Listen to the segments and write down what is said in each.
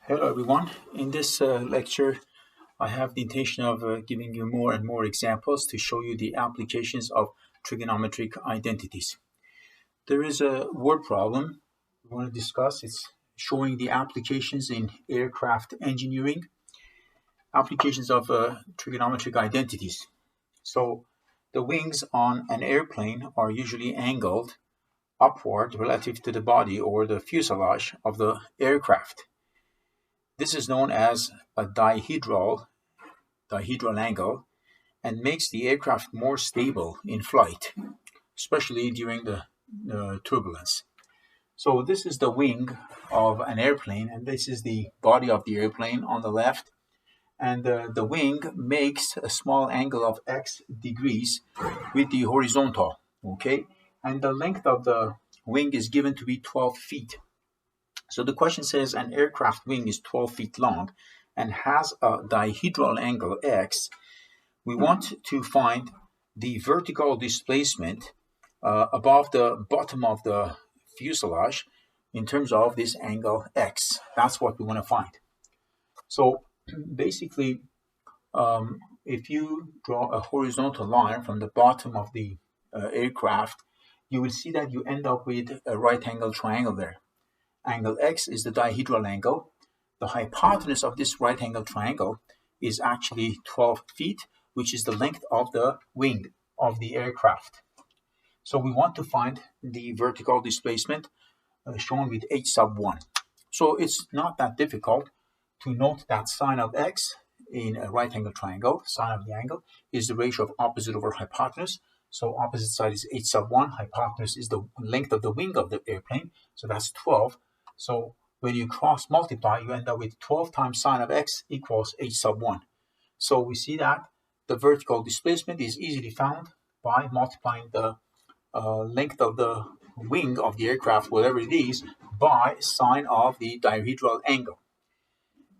Hello everyone. In this lecture, I have the intention of giving you more and more examples to show you the applications of trigonometric identities. There is a word problem we want to discuss. It's showing the applications in aircraft engineering, applications of trigonometric identities. So the wings on an airplane are usually angled upward relative to the body or the fuselage of the aircraft. This is known as a dihedral angle and makes the aircraft more stable in flight, especially during the turbulence. So this is the wing of an airplane, and this is the body of the airplane on the left. And the wing makes a small angle of x degrees with the horizontal, okay? And the length of the wing is given to be 12 feet. So the question says an aircraft wing is 12 feet long and has a dihedral angle x. We want to find the vertical displacement above the bottom of the fuselage in terms of this angle x. That's what we want to find. So basically, if you draw a horizontal line from the bottom of the aircraft, you will see that you end up with a right angle triangle there. Angle x is the dihedral angle. The hypotenuse of this right angle triangle is actually 12 feet, which is the length of the wing of the aircraft. So we want to find the vertical displacement shown with h sub 1. So it's not that difficult to note that sine of x in a right angle triangle, sine of the angle, is the ratio of opposite over hypotenuse. So opposite side is h sub 1, hypotenuse is the length of the wing of the airplane, so that's 12. So when you cross multiply, you end up with 12 times sine of x equals h sub 1. So we see that the vertical displacement is easily found by multiplying the length of the wing of the aircraft, whatever it is, by sine of the dihedral angle.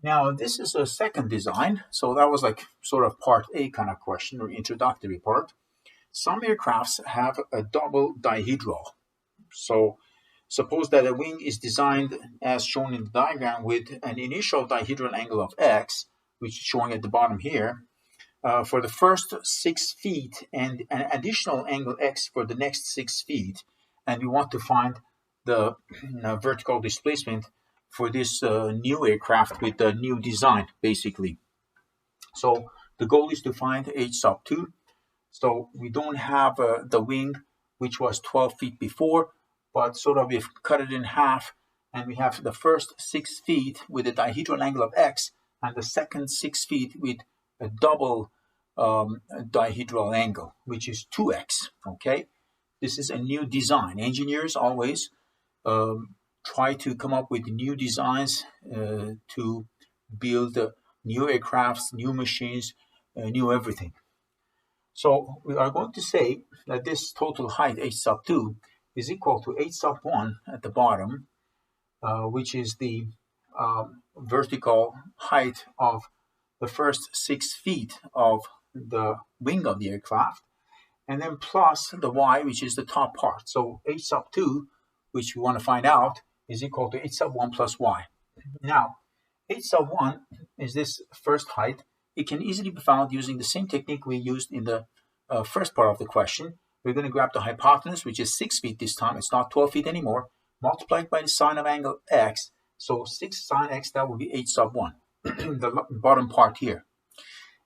Now, this is a second design, so that was like sort of part A kind of question or introductory part. Some aircrafts have a double dihedral. So suppose that a wing is designed as shown in the diagram with an initial dihedral angle of x, which is showing at the bottom here, for the first 6 feet and an additional angle x for the next 6 feet. And we want to find the vertical displacement for this new aircraft with the new design, basically. So the goal is to find h sub 2. So we don't have the wing, which was 12 feet before, but sort of we've cut it in half, and we have the first 6 feet with a dihedral angle of x, and the second 6 feet with a double dihedral angle, which is 2x, okay? This is a new design. Engineers always try to come up with new designs to build new aircrafts, new machines, new everything. So we are going to say that this total height, h sub 2, is equal to h sub 1 at the bottom, which is the vertical height of the first 6 feet of the wing of the aircraft, and then plus the y, which is the top part. So h sub 2, which we want to find out, is equal to h sub 1 plus y. Now, h sub 1 is this first height. It can easily be found using the same technique we used in the first part of the question. We're going to grab the hypotenuse, which is 6 feet this time. It's not 12 feet anymore. Multiplied by the sine of angle x. So 6 sine x, that will be h sub 1, the bottom part here.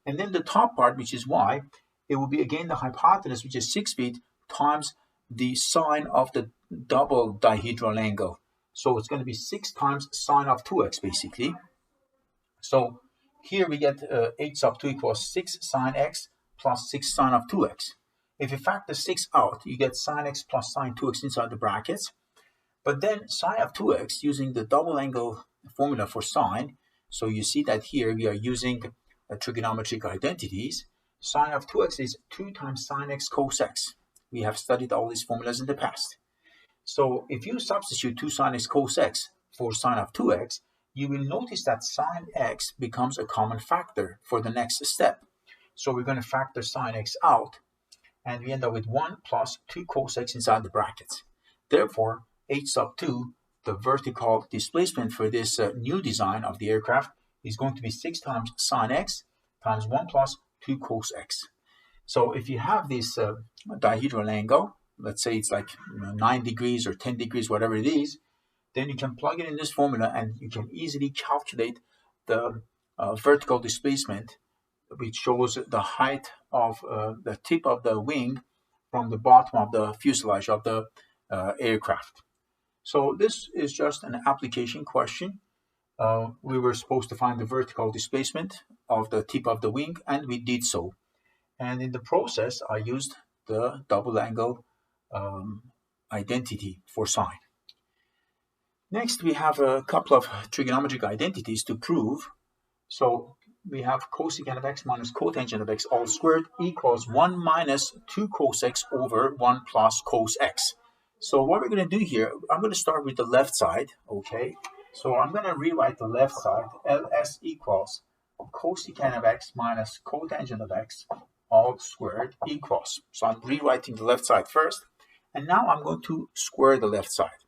And then the top part, which is y, it will be again the hypotenuse, which is 6 feet, times the sine of the double dihedral angle. So it's going to be 6 times sine of 2x, basically. So here we get h sub 2 equals 6 sine x plus 6 sine of 2x. If you factor 6 out, you get sine x plus sine 2x inside the brackets. But then sine of 2x, using the double angle formula for sine, so you see that here we are using trigonometric identities. Sine of 2x is 2 times sine x cos x. We have studied all these formulas in the past. So if you substitute 2 sine x cos x for sine of 2x, you will notice that sine x becomes a common factor for the next step. So we're going to factor sine x out, and we end up with 1 plus 2 cos x inside the brackets. Therefore, h sub 2 the vertical displacement for this new design of the aircraft is going to be 6 times sine x times 1 plus 2 cos x. So if you have this dihedral angle, let's say it's like 9 degrees or 10 degrees, whatever it is, then you can plug it in this formula and you can easily calculate the vertical displacement, which shows the height of the tip of the wing from the bottom of the fuselage of the aircraft. So this is just an application question. We were supposed to find the vertical displacement of the tip of the wing, and we did so. And in the process, I used the double angle identity for sine. Next, we have a couple of trigonometric identities to prove. So we have cosecant of x minus cotangent of x all squared equals 1 minus 2 cos x over 1 plus cos x. So what we're going to do here, I'm going to start with the left side, okay? So I'm going to rewrite the left side, ls equals cosecant of x minus cotangent of x all squared equals. So I'm rewriting the left side first, and now I'm going to square the left side.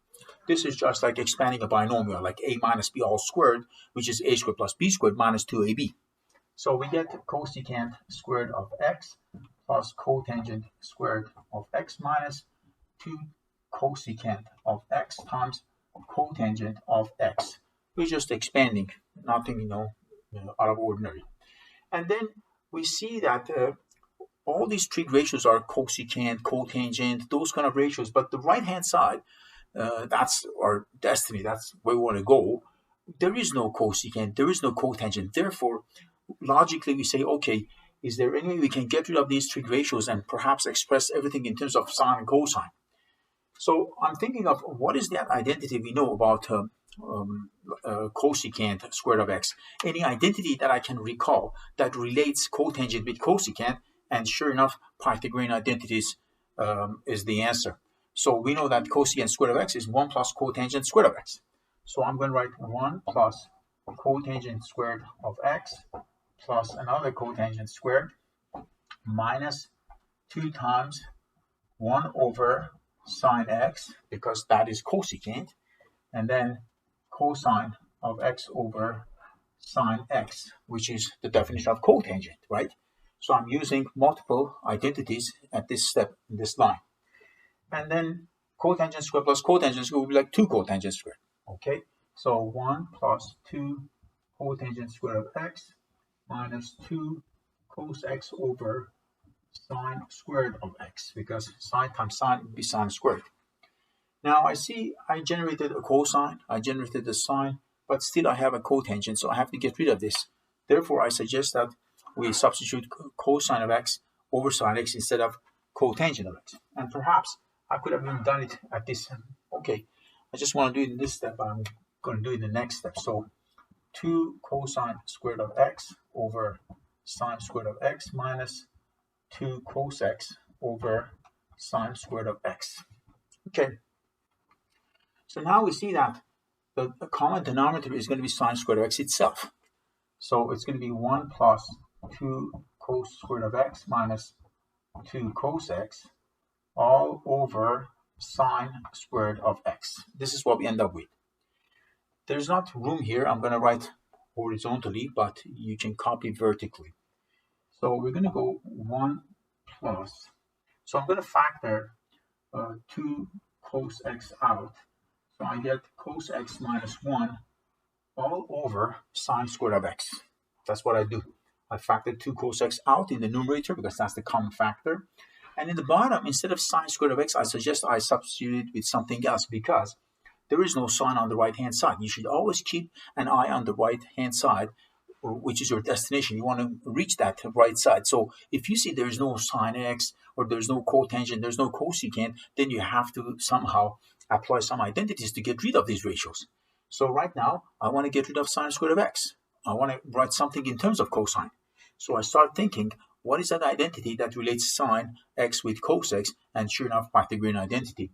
This is just like expanding a binomial, like a minus b all squared, which is a squared plus b squared minus 2ab. So we get cosecant squared of x plus cotangent squared of x minus 2 cosecant of x times cotangent of x. We're just expanding, nothing out of ordinary. And then we see that all these trig ratios are cosecant, cotangent, those kind of ratios, but the right-hand side, that's our destiny, that's where we want to go. There is no cosecant, there is no cotangent. Therefore, logically we say, okay, is there any way we can get rid of these trig ratios and perhaps express everything in terms of sine and cosine? So I'm thinking of what is that identity we know about cosecant squared of x. Any identity that I can recall that relates cotangent with cosecant, and sure enough, Pythagorean identities is the answer. So we know that cosecant squared of x is 1 plus cotangent squared of x. So I'm going to write 1 plus cotangent squared of x plus another cotangent squared minus 2 times 1 over sine x, because that is cosecant, and then cosine of x over sine x, which is the definition of cotangent, right? So I'm using multiple identities at this step in this line. And then cotangent squared plus cotangent squared will be like 2 cotangent squared, okay? So 1 plus 2 cotangent squared of x minus 2 cos x over sine squared of x, because sine times sine would be sine squared. Now I see I generated a cosine, I generated a sine, but still I have a cotangent, so I have to get rid of this. Therefore, I suggest that we substitute cosine of x over sine x instead of cotangent of x. And perhaps I could have even done it at this. Okay, I just want to do it in this step, but I'm going to do it in the next step. So 2 cosine squared of x over sine squared of x minus 2 cos x over sine squared of x. Okay. So now we see that the common denominator is going to be sine squared of x itself. So it's going to be 1 plus 2 cos squared of x minus 2 cos x all over sine squared of x. This is what we end up with. There's not room here. I'm going to write horizontally, but you can copy vertically. So we're going to go 1 plus. So I'm going to factor 2 cos x out. So I get cos x minus 1 all over sine squared of x. That's what I do. I factor 2 cos x out in the numerator because that's the common factor. And in the bottom, instead of sine squared of x, I suggest I substitute it with something else because there is no sine on the right-hand side. You should always keep an eye on the right-hand side, which is your destination. You want to reach that right side. So if you see there's no sine x or there's no cotangent, there's no cosecant, then you have to somehow apply some identities to get rid of these ratios. So right now, I want to get rid of sine squared of x. I want to write something in terms of cosine. So I start thinking, what is that identity that relates sine x with cos x? And sure enough, Pythagorean identity.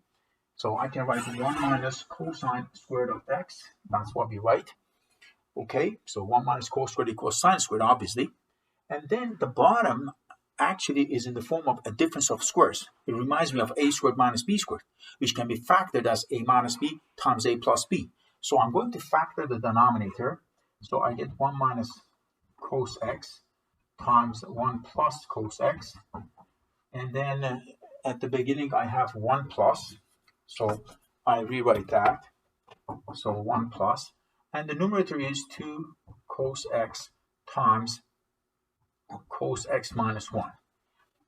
So I can write 1 minus cosine squared of x. That's what we write. Okay, so 1 minus cos squared equals sine squared, obviously. And then the bottom, actually is in the form of a difference of squares. It reminds me of a squared minus b squared, which can be factored as a minus b times a plus b. So I'm going to factor the denominator. So I get 1 minus cos x times 1 plus cos x. And then at the beginning, I have 1 plus. So I rewrite that. So 1 plus. And the numerator is 2 cos x times cos x minus 1.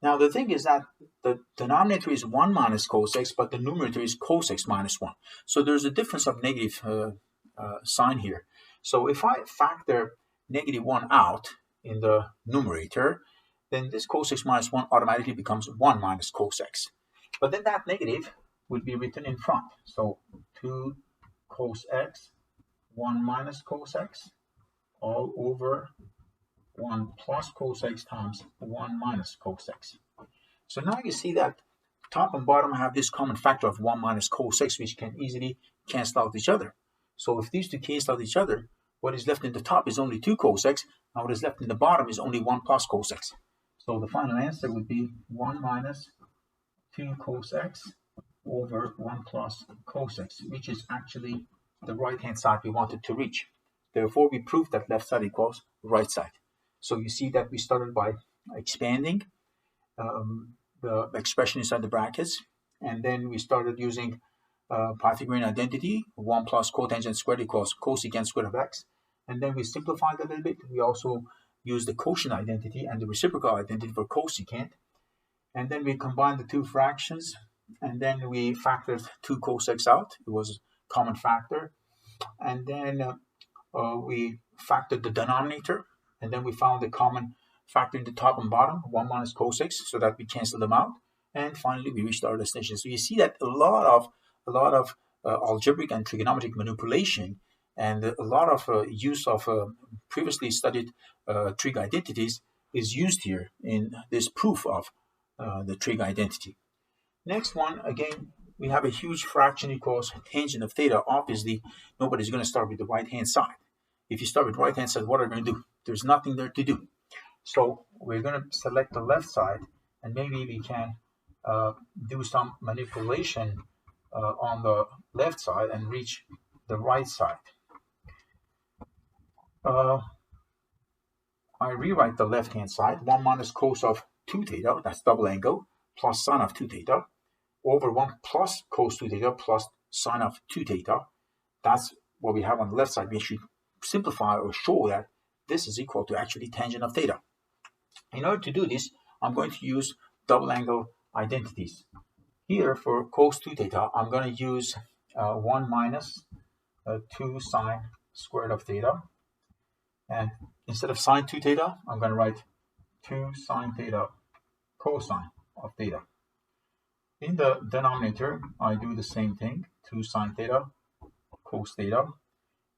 Now, the thing is that the denominator is 1 minus cos x, but the numerator is cos x minus 1. So there's a difference of negative sign here. So if I factor negative 1 out in the numerator, then this cos x minus 1 automatically becomes 1 minus cos x. But then that negative would be written in front. So 2 cos x, 1 minus cos x, all over 1 plus cos x times 1 minus cos x. So now you see that top and bottom have this common factor of 1 minus cos x, which can easily cancel out each other. So if these two cancel out each other, what is left in the top is only 2 cos x, and what is left in the bottom is only 1 plus cos x. So the final answer would be 1 minus 2 cos x over 1 plus cos x, which is actually the right-hand side we wanted to reach. Therefore, we proved that left side equals right side. So you see that we started by expanding the expression inside the brackets, and then we started using Pythagorean identity, 1 plus cotangent squared equals cosecant squared of x. And then we simplified a little bit. We also used the quotient identity and the reciprocal identity for cosecant. And then we combined the two fractions, and then we factored 2 cos x out. It was a common factor. And then we factored the denominator, and then we found the common factor in the top and bottom, 1 minus cos x, so that we cancel them out. And finally, we reached our destination. So you see that a lot of algebraic and trigonometric manipulation and a lot of use of previously studied trig identities is used here in this proof of the trig identity. Next one, again, we have a huge fraction equals tangent of theta. Obviously, nobody's going to start with the right-hand side. If you start with right-hand side, what are you going to do? There's nothing there to do. So we're going to select the left side, and maybe we can do some manipulation on the left side and reach the right side. I rewrite the left-hand side, 1 minus cos of 2 theta, that's double angle, plus sine of 2 theta, over 1 plus cos 2 theta plus sine of 2 theta. That's what we have on the left side. We should simplify or show that this is equal to actually tangent of theta. In order to do this, I'm going to use double angle identities. Here for cos 2 theta, I'm going to use 1 minus 2 sine squared of theta. And instead of sine 2 theta, I'm going to write 2 sine theta cosine of theta. In the denominator, I do the same thing, 2 sine theta cos theta.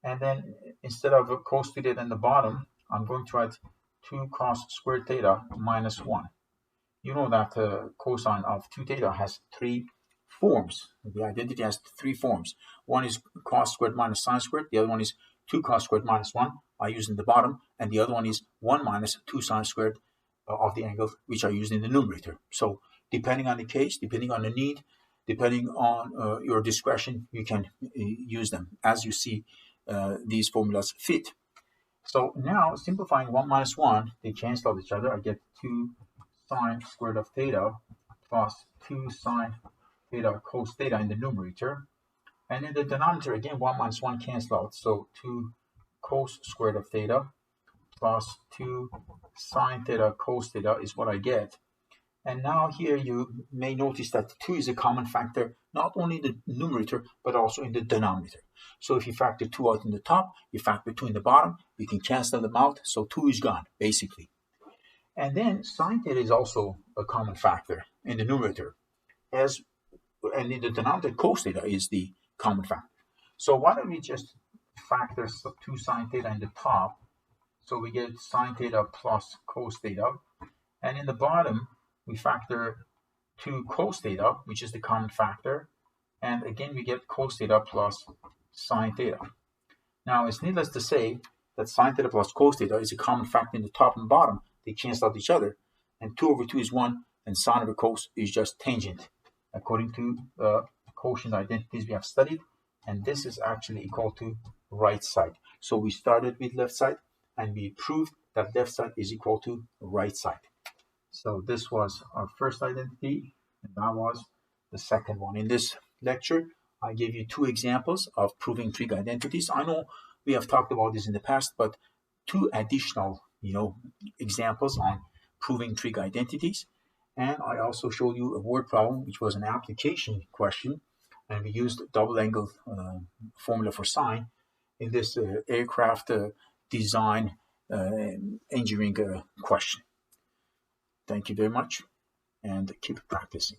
And then instead of cos 2 theta in the bottom, I'm going to write 2 cos squared theta minus 1. You know that cosine of 2 theta has 3 forms. The identity has 3 forms. One is cos squared minus sine squared. The other one is 2 cos squared minus 1, I use in the bottom. And the other one is 1 minus 2 sine squared of the angle, which I use in the numerator. So depending on the case, depending on the need, depending on your discretion, you can use them as you see these formulas fit. So now simplifying 1 minus 1, they cancel out each other. I get 2 sine squared of theta plus 2 sine theta cos theta in the numerator. And in the denominator, again, 1 minus 1 cancel out. So 2 cos squared of theta plus 2 sine theta cos theta is what I get. And now here you may notice that 2 is a common factor, not only in the numerator, but also in the denominator. So if you factor 2 out in the top, you factor 2 in the bottom, you can cancel them out. So 2 is gone, basically. And then sine theta is also a common factor in the numerator. And in the denominator, cos theta is the common factor. So why don't we just factor 2 sine theta in the top? So we get sine theta plus cos theta. And in the bottom, we factor 2 cos theta, which is the common factor. And again, we get cos theta plus sine theta. Now, it's needless to say that sine theta plus cos theta is a common factor in the top and bottom. They cancel out each other. and 2 over 2 is 1, and sine over cos is just tangent, according to the quotient identities we have studied, and this is actually equal to right side. So we started with left side, and we proved that left side is equal to right side. So this was our first identity, and that was the second one. In this lecture, I gave you 2 examples of proving trig identities. I know we have talked about this in the past, but 2 additional, examples on proving trig identities. And I also showed you a word problem, which was an application question, and we used double angle formula for sine in this aircraft design engineering question. Thank you very much, and keep practicing.